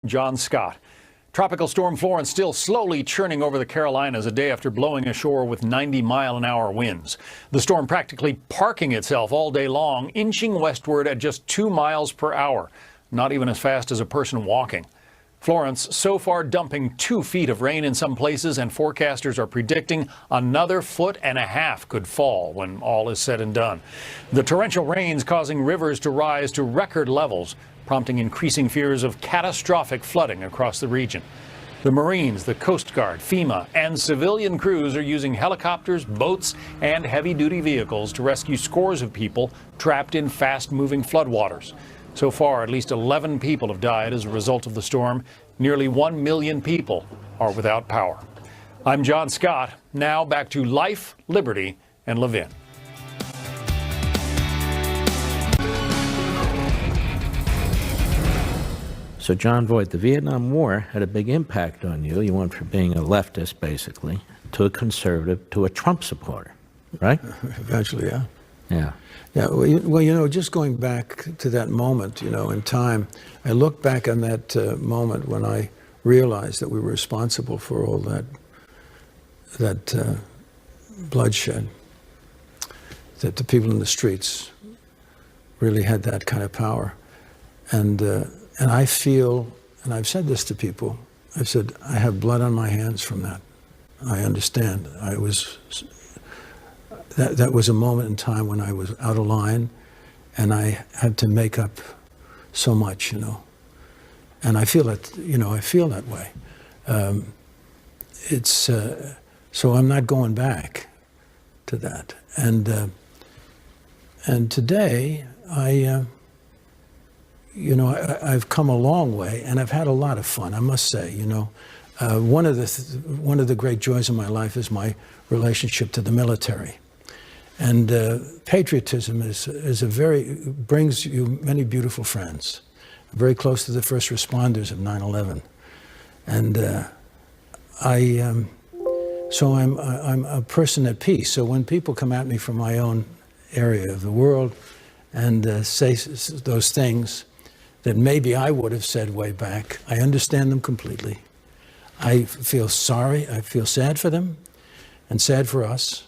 John Scott. Tropical storm Florence still slowly churning over the Carolinas a day after blowing ashore with 90-mile-an-hour winds. The storm practically parking itself all day long, inching westward at just 2 miles per hour, not even as fast as a person walking. Florence so far dumping 2 feet of rain in some places, and forecasters are predicting another 1.5 feet could fall when all is said and done. The torrential rains causing rivers to rise to record levels, prompting increasing fears of catastrophic flooding across the region. The Marines, the Coast Guard, FEMA, and civilian crews are using helicopters, boats, and heavy-duty vehicles to rescue scores of people trapped in fast-moving floodwaters. So far, at least 11 people have died as a result of the storm. Nearly 1 million people are without power. I'm John Scott. Now back to life, liberty, and Levin. So, John Voight, the Vietnam War had a big impact on you. You went from being a leftist, basically, to a conservative, to a Trump supporter, right? Eventually, yeah. Yeah. Yeah, well, just going back to that moment, in time, I look back on that moment when I realized that we were responsible for all that bloodshed, that the people in the streets really had that kind of power. And I feel, and I've said this to people, I've said, I have blood on my hands from that. I understand. That was a moment in time when I was out of line, and I had to make up so much, And I feel that, I feel that way. So I'm not going back to that. And today, I've come a long way, and I've had a lot of fun, I must say. One of the great joys of my life is my relationship to the military. And patriotism brings you many beautiful friends. I'm very close to the first responders of 9/11, and so I'm a person at peace. So when people come at me from my own area of the world and say those things that maybe I would have said way back, I understand them completely. I feel sorry. I feel sad for them, and sad for us.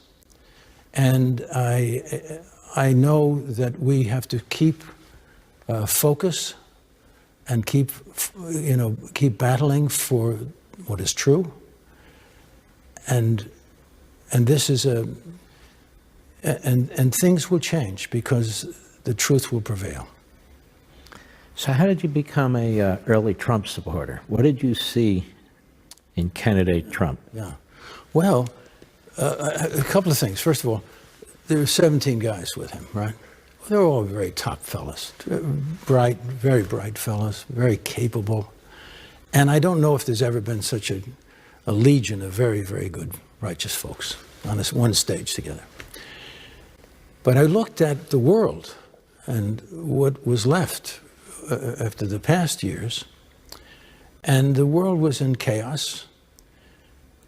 And I know that we have to keep focus and keep battling for what is true. And this is and things will change because the truth will prevail. So how did you become a early Trump supporter? What did you see in candidate Trump? Yeah, well, a couple of things. First of all, there were 17 guys with him, right? They were all very top fellas, bright, very bright fellas, very capable. And I don't know if there's ever been such a legion of very, very good, righteous folks on this one stage together. But I looked at the world and what was left after the past years, and the world was in chaos.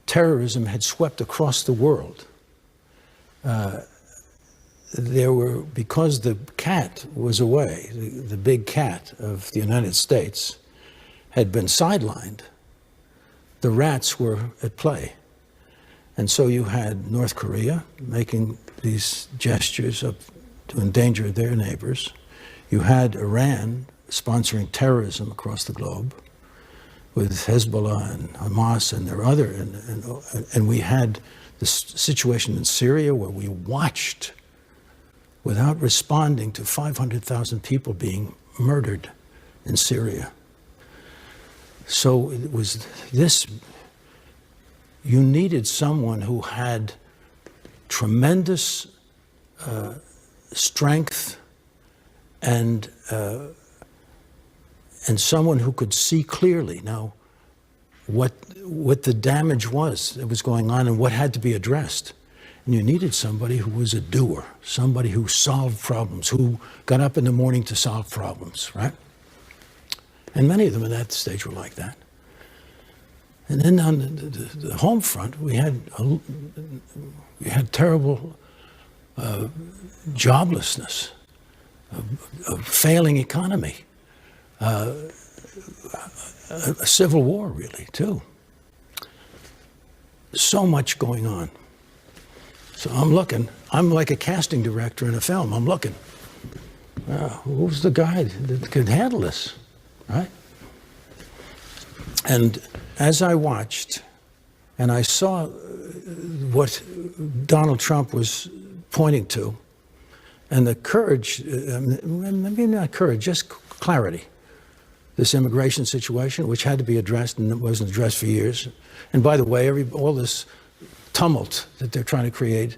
Terrorism had swept across the world. Because the cat was away, the big cat of the United States had been sidelined, the rats were at play. And so you had North Korea making these gestures to endanger their neighbors. You had Iran sponsoring terrorism across the globe with Hezbollah and Hamas and their other, and we had this situation in Syria where we watched without responding to 500,000 people being murdered in Syria. So it was this, you needed someone who had tremendous strength and someone who could see clearly now what the damage was that was going on and what had to be addressed. And you needed somebody who was a doer, somebody who solved problems, who got up in the morning to solve problems, right? And many of them at that stage were like that. And then on the home front, we had terrible joblessness, a failing economy. a civil war, really, too. So much going on. So I'm looking. I'm like a casting director in a film. I'm looking. Who's the guy that could handle this, right? And as I watched, and I saw what Donald Trump was pointing to, and the courage, maybe not courage, just clarity. This immigration situation, which had to be addressed and wasn't addressed for years. And by the way, all this tumult that they're trying to create,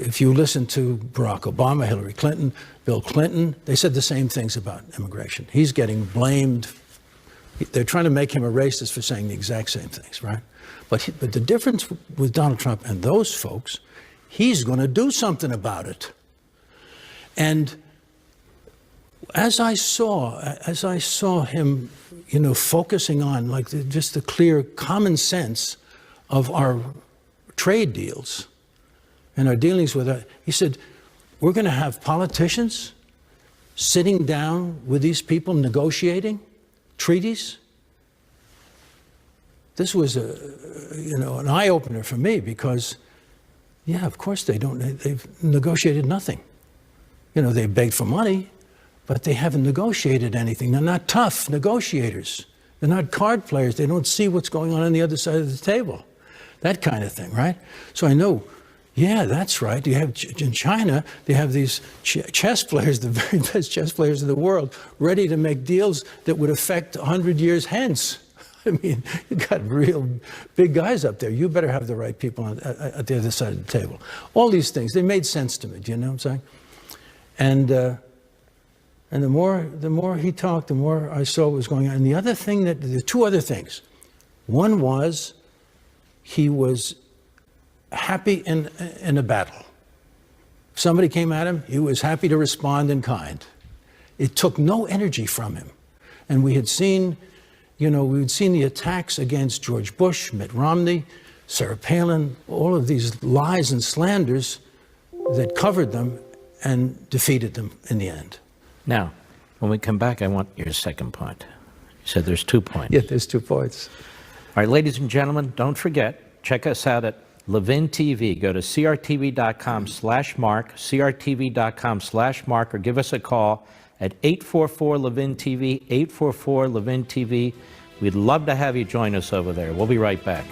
if you listen to Barack Obama, Hillary Clinton, Bill Clinton, they said the same things about immigration. He's getting blamed. They're trying to make him a racist for saying the exact same things, right? But the difference with Donald Trump and those folks, he's going to do something about it. And as I saw him, you know, focusing on like just the clear common sense of our trade deals and our dealings with it, he said, we're going to have politicians sitting down with these people negotiating treaties. This was an eye-opener for me because, yeah, of course they've negotiated nothing. You know, they begged for money, but they haven't negotiated anything. They're not tough negotiators. They're not card players. They don't see what's going on the other side of the table. That kind of thing, right? So I know, yeah, that's right. You have in China, they have these chess players, the very best chess players in the world, ready to make deals that would affect 100 years hence. I mean, you got real big guys up there. You better have the right people at the other side of the table. All these things, they made sense to me. Do you know what I'm saying? And the more he talked, the more I saw what was going on. And the other thing there are two other things. One was he was happy in a battle. If somebody came at him, he was happy to respond in kind. It took no energy from him. And we had seen, the attacks against George Bush, Mitt Romney, Sarah Palin, all of these lies and slanders that covered them and defeated them in the end. Now, when we come back, I want your second point. You said there's 2 points. Yeah, there's 2 points. All right, ladies and gentlemen, don't forget, check us out at Levin TV. Go to crtv.com/Mark, crtv.com/Mark, or give us a call at 844-LEVIN-TV, 844-LEVIN-TV. We'd love to have you join us over there. We'll be right back.